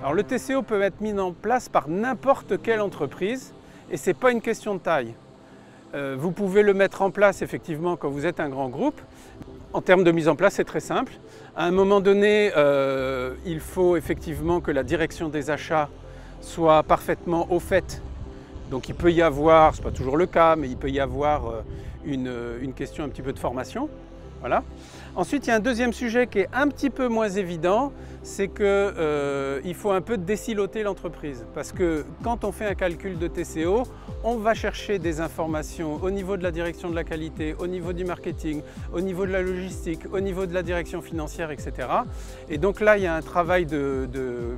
Alors le TCO peut être mis en place par n'importe quelle entreprise et ce n'est pas une question de taille. Vous pouvez le mettre en place effectivement quand vous êtes un grand groupe. En termes de mise en place, c'est très simple. À un moment donné, il faut effectivement que la direction des achats soit parfaitement au fait. Donc il peut y avoir, ce n'est pas toujours le cas, mais il peut y avoir une question un petit peu de formation. Voilà. Ensuite, il y a un deuxième sujet qui est un petit peu moins évident, c'est qu'il faut un peu désiloter l'entreprise. Parce que quand on fait un calcul de TCO, on va chercher des informations au niveau de la direction de la qualité, au niveau du marketing, au niveau de la logistique, au niveau de la direction financière, etc. Et donc là, il y a un travail de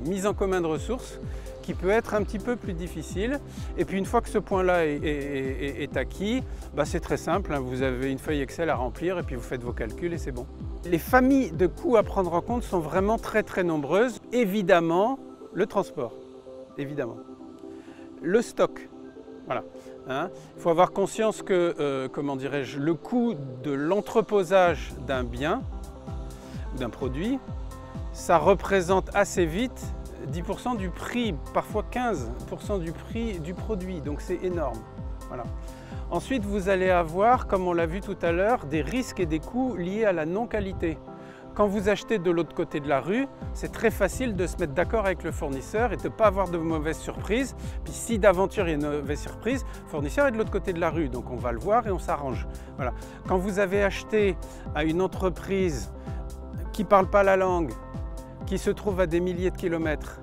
mise en commun de ressources qui peut être un petit peu plus difficile. Et puis une fois que ce point-là est acquis, c'est très simple, hein, vous avez une feuille Excel à remplir et puis vous faites vos calculs et c'est bon. Les familles de coûts à prendre en compte sont vraiment très nombreuses. Évidemment, le transport, évidemment. Le stock, voilà. Hein. Il faut avoir conscience que, comment dirais-je, le coût de l'entreposage d'un bien, d'un produit, ça représente assez vite 10% du prix, parfois 15% du prix du produit, donc c'est énorme. Voilà. Ensuite, vous allez avoir, comme on l'a vu tout à l'heure, des risques et des coûts liés à la non-qualité. Quand vous achetez de l'autre côté de la rue, c'est très facile de se mettre d'accord avec le fournisseur et de ne pas avoir de mauvaises surprises. Puis si d'aventure il y a une mauvaise surprise, le fournisseur est de l'autre côté de la rue, donc on va le voir et on s'arrange. Voilà. Quand vous avez acheté à une entreprise qui ne parle pas la langue, qui se trouve à des milliers de kilomètres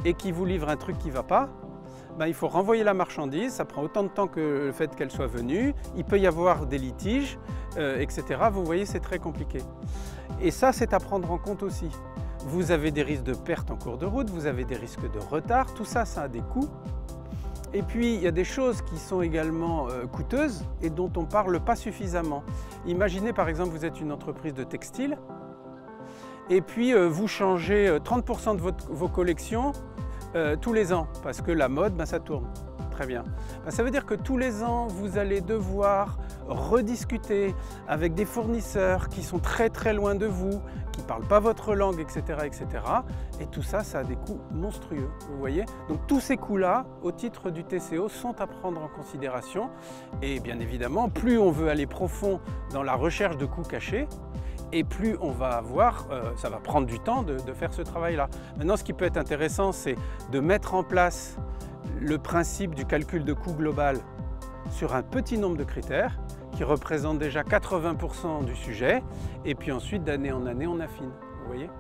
et qui vous livre un truc qui ne va pas, il faut renvoyer la marchandise, ça prend autant de temps que le fait qu'elle soit venue, il peut y avoir des litiges, etc. Vous voyez, c'est très compliqué. Et ça, c'est à prendre en compte aussi. Vous avez des risques de perte en cours de route, vous avez des risques de retard, tout ça, ça a des coûts. Et puis, il y a des choses qui sont également coûteuses et dont on ne parle pas suffisamment. Imaginez par exemple, vous êtes une entreprise de textile, et puis vous changez 30% de vos collections tous les ans, parce que la mode, ça tourne. Très bien. Ça veut dire que tous les ans, vous allez devoir rediscuter avec des fournisseurs qui sont très loin de vous, qui ne parlent pas votre langue, etc., etc. Et tout ça, ça a des coûts monstrueux, vous voyez. Donc tous ces coûts-là, au titre du TCO, sont à prendre en considération. Et bien évidemment, plus on veut aller profond dans la recherche de coûts cachés, et plus on va avoir, ça va prendre du temps de faire ce travail-là. Maintenant, ce qui peut être intéressant, c'est de mettre en place le principe du calcul de coût global sur un petit nombre de critères qui représentent déjà 80% du sujet, et puis ensuite, d'année en année, on affine. Vous voyez ?